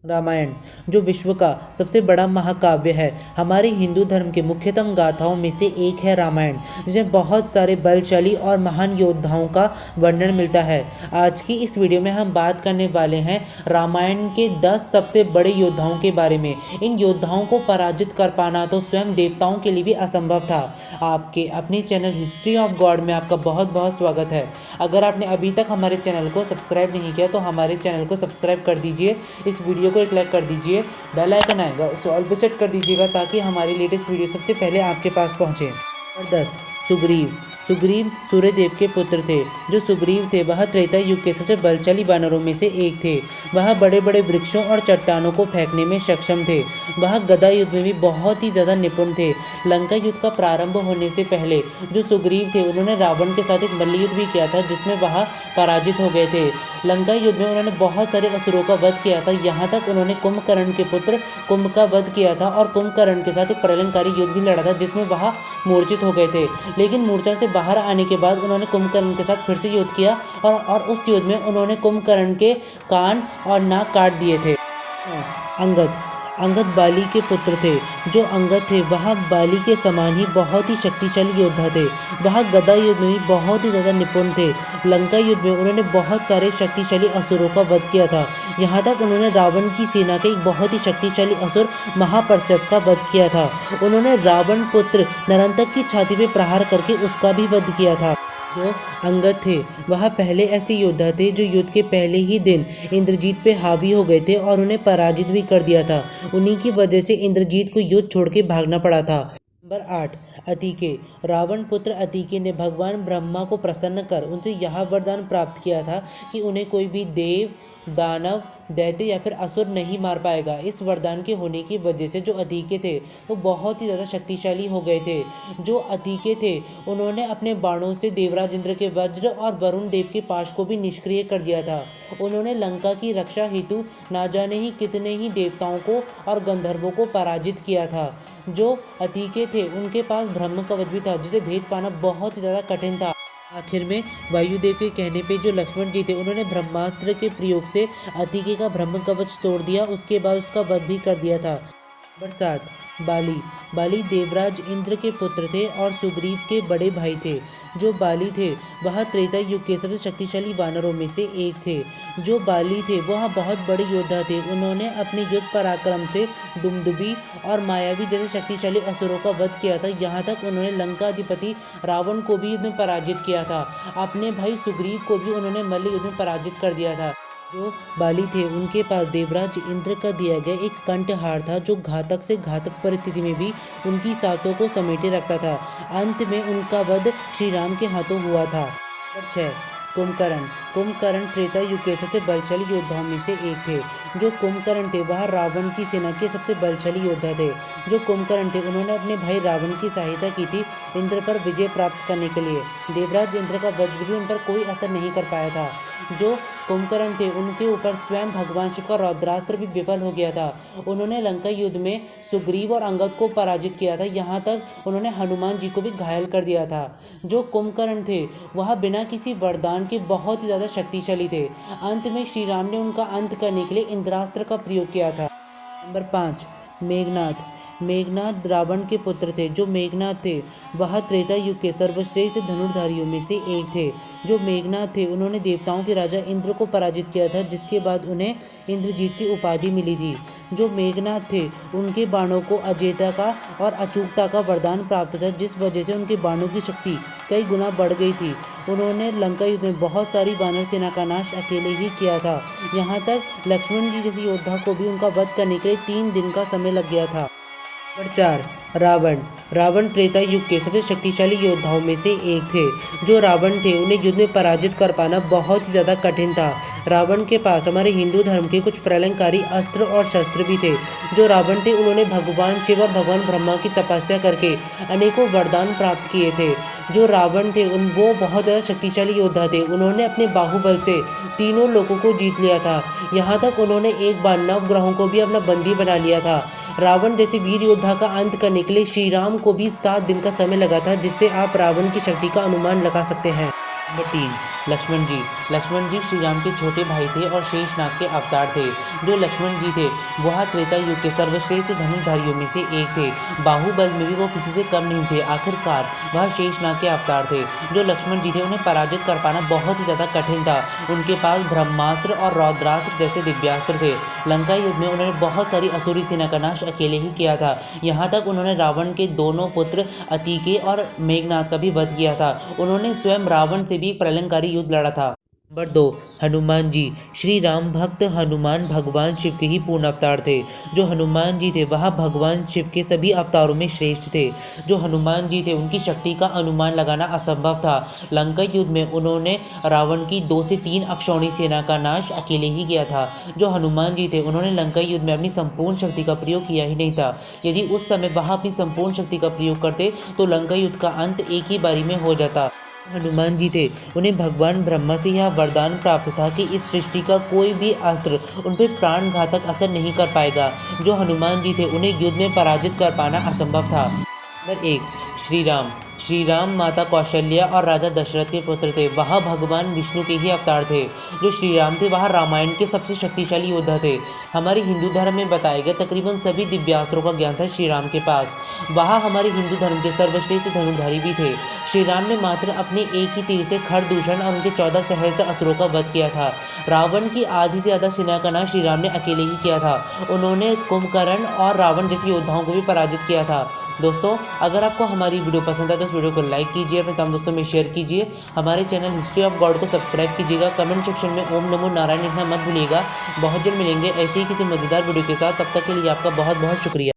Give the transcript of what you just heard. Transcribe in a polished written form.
रामायण, जो विश्व का सबसे बड़ा महाकाव्य है, हमारे हिंदू धर्म के मुख्यतम गाथाओं में से एक है रामायण, जिसमें बहुत सारे बलशाली और महान योद्धाओं का वर्णन मिलता है। आज की इस वीडियो में हम बात करने वाले हैं रामायण के 10 सबसे बड़े योद्धाओं के बारे में। इन योद्धाओं को पराजित कर पाना तो स्वयं देवताओं के लिए भी असंभव था। आपके अपने चैनल हिस्ट्री ऑफ गॉड में आपका बहुत बहुत स्वागत है। अगर आपने अभी तक हमारे चैनल को सब्सक्राइब नहीं किया तो हमारे चैनल को सब्सक्राइब कर दीजिए, इस वीडियो को एक लाइक कर दीजिए, बेल आइकन आएगा उसे ऑल पे सेट कर दीजिएगा ताकि हमारी लेटेस्ट वीडियो सबसे पहले आपके पास पहुंचे। नंबर 10, सुग्रीव। सुग्रीव सूर्यदेव के पुत्र थे। जो सुग्रीव थे वह त्रेता युग के सबसे बलशाली वानरों में से एक थे। वह बड़े बड़े वृक्षों और चट्टानों को फेंकने में सक्षम थे। वह गदा युद्ध में भी बहुत ही ज़्यादा निपुण थे। लंका युद्ध का प्रारंभ होने से पहले जो सुग्रीव थे उन्होंने रावण के साथ एक मल्ल युद्ध भी किया था जिसमें वह पराजित हो गए थे। लंका युद्ध में उन्होंने बहुत सारे असुरों का वध किया था। यहाँ तक उन्होंने कुंभकर्ण के पुत्र कुंभ का वध किया था और कुंभकर्ण के साथ एक प्रलयंकारी युद्ध भी लड़ा था जिसमें वह मूर्छित हो गए थे। लेकिन मूर्छा से बाहर आने के बाद उन्होंने कुंभकर्ण के साथ फिर से युद्ध किया और उस युद्ध में उन्होंने कुंभकर्ण के कान और नाक काट दिए थे। अंगद बाली के पुत्र थे। जो अंगद थे वह बाली के समान ही बहुत ही शक्तिशाली योद्धा थे। वह गदा युद्ध में भी बहुत ही ज़्यादा निपुण थे। लंका युद्ध में उन्होंने बहुत सारे शक्तिशाली असुरों का वध किया था। यहाँ तक उन्होंने रावण की सेना के एक बहुत ही शक्तिशाली असुर महापर्षद का वध किया था। उन्होंने रावण पुत्र नरंतक की छाती पर प्रहार करके उसका भी वध किया था। जो अंगद थे वह पहले ऐसे योद्धा थे जो युद्ध के पहले ही दिन इंद्रजीत पे हावी हो गए थे और उन्हें पराजित भी कर दिया था। उन्हीं की वजह से इंद्रजीत को युद्ध छोड़ के भागना पड़ा था। नंबर 8, अतिके। रावण पुत्र अतिके ने भगवान ब्रह्मा को प्रसन्न कर उनसे यह वरदान प्राप्त किया था कि उन्हें कोई भी देव, दानव, दैत्य या फिर असुर नहीं मार पाएगा। इस वरदान के होने की वजह से जो अतिके थे वो बहुत ही ज़्यादा शक्तिशाली हो गए थे। जो अतिके थे उन्होंने अपने बाणों से देवराज इंद्र के वज्र और वरुण देव के पाश को भी निष्क्रिय कर दिया था। उन्होंने लंका की रक्षा हेतु ना जाने ही कितने ही देवताओं को और गंधर्वों को पराजित किया था। जो अतिके थे उनके पास ब्रह्म कवच भी था जिसे भेद पाना बहुत ही ज़्यादा कठिन था। आखिर में वायुदेव के कहने पे जो लक्ष्मण जी थे उन्होंने ब्रह्मास्त्र के प्रयोग से अतिके का ब्रह्म कवच तोड़ दिया। उसके बाद उसका वध भी कर दिया था। नंबर 7, बाली देवराज इंद्र के पुत्र थे और सुग्रीव के बड़े भाई थे। जो बाली थे वह त्रेता युग के सबसे शक्तिशाली वानरों में से एक थे। जो बाली थे वह बहुत बड़े योद्धा थे। उन्होंने अपने युद्ध पराक्रम से दुमदुबी और मायावी जैसे शक्तिशाली असुरों का वध किया था। यहाँ तक उन्होंने लंका अधिपति रावण को भी युद्ध में पराजित किया था। अपने भाई सुग्रीव को भी उन्होंने मल्ल युद्ध में पराजित कर दिया था। जो बाली थे उनके पास देवराज इंद्र का दिया गया एक कंठहार था जो घातक से घातक परिस्थिति में भी उनकी सांसों को समेटे रखता था। अंत में उनका वध श्री राम के हाथों हुआ था। नंबर 6, कुंभकर्ण त्रेता युग के सबसे बलशाली योद्धाओं में से एक थे। जो कुंभकर्ण थे वह रावण की सेना के सबसे बलशाली योद्धा थे। जो कुंभकर्ण थे उन्होंने अपने भाई रावण की सहायता की थी इंद्र पर विजय प्राप्त करने के लिए। देवराज इंद्र का वज्र भी उन पर कोई असर नहीं कर पाया था। जो कुंभकर्ण थे उनके ऊपर स्वयं भगवान शिव का रौद्रास्त्र भी विफल हो गया था। उन्होंने लंका युद्ध में सुग्रीव और अंगद को पराजित किया था। यहाँ तक उन्होंने हनुमान जी को भी घायल कर दिया था। जो कुंभकर्ण थे वह बिना किसी वरदान के बहुत ही ज़्यादा शक्तिशाली थे। अंत में श्री राम ने उनका अंत करने के लिए इंद्रास्त्र का प्रयोग किया था। नंबर 5, मेघनाद रावण के पुत्र थे। जो मेघनाद थे वह त्रेता युग के सर्वश्रेष्ठ धनुर्धारियों में से एक थे। जो मेघनाद थे उन्होंने देवताओं के राजा इंद्र को पराजित किया था जिसके बाद उन्हें इंद्रजीत की उपाधि मिली थी। जो मेघनाद थे उनके बाणों को अजेयता का और अचूकता का वरदान प्राप्त था जिस वजह से उनके बाणों की शक्ति कई गुना बढ़ गई थी। उन्होंने लंका युद्ध में बहुत सारी वानर सेना का नाश अकेले ही किया था। यहाँ तक लक्ष्मण जी जैसे योद्धा को भी उनका वध करने के लिए 3 दिन का समय लग गया था। नंबर 4, रावण त्रेता युग के सबसे शक्तिशाली योद्धाओं में से एक थे। जो रावण थे उन्हें युद्ध में पराजित कर पाना बहुत ही ज़्यादा कठिन था। रावण के पास हमारे हिंदू धर्म के कुछ प्रलयंकारी अस्त्र और शस्त्र भी थे। जो रावण थे उन्होंने भगवान शिव और भगवान ब्रह्मा की तपस्या करके अनेकों वरदान प्राप्त किए थे। जो रावण थे वो बहुत ज़्यादा शक्तिशाली योद्धा थे। उन्होंने अपने बाहुबल से तीनों लोगों को जीत लिया था। यहाँ तक उन्होंने एक बार 9 ग्रहों को भी अपना बंदी बना लिया था। रावण जैसे वीर योद्धा का अंत करने के लिए श्री राम को भी 7 दिन का समय लगा था जिससे आप रावण की शक्ति का अनुमान लगा सकते हैं। नंबर 3, लक्ष्मण जी श्री राम के छोटे भाई थे और शेषनाग के अवतार थे। जो लक्ष्मण जी थे वह त्रेता युग के सर्वश्रेष्ठ धनुर्धारियों में से एक थे। बाहुबल में भी वो किसी से कम नहीं थे। आखिरकार वह शेषनाग के अवतार थे। जो लक्ष्मण जी थे उन्हें पराजित कर पाना बहुत ही ज़्यादा कठिन था। उनके पास ब्रह्मास्त्र और रौद्रास्त्र जैसे दिव्यास्त्र थे। लंका युद्ध में उन्होंने बहुत सारी असुरी सेना का नाश अकेले ही किया था। यहाँ तक उन्होंने रावण के दोनों पुत्र अतिके और मेघनाद का भी वध किया था। उन्होंने स्वयं रावण से भी एक प्रलंकारी युद्ध लड़ा था। नंबर 2, हनुमान जी। श्री राम भक्त हनुमान भगवान शिव के ही पूर्ण अवतार थे। जो हनुमान जी थे वह भगवान शिव के सभी अवतारों में श्रेष्ठ थे। जो हनुमान जी थे उनकी शक्ति का अनुमान लगाना असंभव था। लंका युद्ध में उन्होंने रावण की 2 से 3 अक्षौणी सेना का नाश अकेले ही किया था। जो हनुमान जी थे उन्होंने लंका युद्ध में अपनी संपूर्ण शक्ति का प्रयोग किया ही नहीं था। यदि उस समय वह अपनी संपूर्ण शक्ति का प्रयोग करते तो लंका युद्ध का अंत एक ही बारी में हो जाता। हनुमान जी थे उन्हें भगवान ब्रह्मा से यह वरदान प्राप्त था कि इस सृष्टि का कोई भी अस्त्र उन पर प्राण घातक असर नहीं कर पाएगा। जो हनुमान जी थे उन्हें युद्ध में पराजित कर पाना असंभव था। नंबर 1, श्री राम माता कौशल्या और राजा दशरथ के पुत्र थे। वह भगवान विष्णु के ही अवतार थे। जो श्री राम थे वह रामायण के सबसे शक्तिशाली योद्धा थे। हमारे हिंदू धर्म में बताए गए तकरीबन सभी दिव्यास्त्रों का ज्ञान था श्री राम के पास। वह हमारे हिंदू धर्म के सर्वश्रेष्ठ धनुर्धारी भी थे। श्री राम ने मात्र अपने एक ही तीर से खरदूषण और उनके 14 सहस्त्र असुरों का वध किया था। रावण की आधी से ज़्यादा सेना का नाश श्री राम ने अकेले ही किया था। उन्होंने कुंभकर्ण और रावण जैसे योद्धाओं को भी पराजित किया था। दोस्तों, अगर आपको हमारी वीडियो पसंद है तो इस वीडियो को लाइक कीजिए, अपने तमाम दोस्तों में शेयर कीजिए। हमारे चैनल हिस्ट्री ऑफ गॉड को सब्सक्राइब कीजिएगा। कमेंट सेक्शन में ओम नमो नारायण लिखना मत भूलिएगा। बहुत जल्द मिलेंगे ऐसे ही किसी मज़ेदार वीडियो के साथ। तब तक के लिए आपका बहुत बहुत शुक्रिया।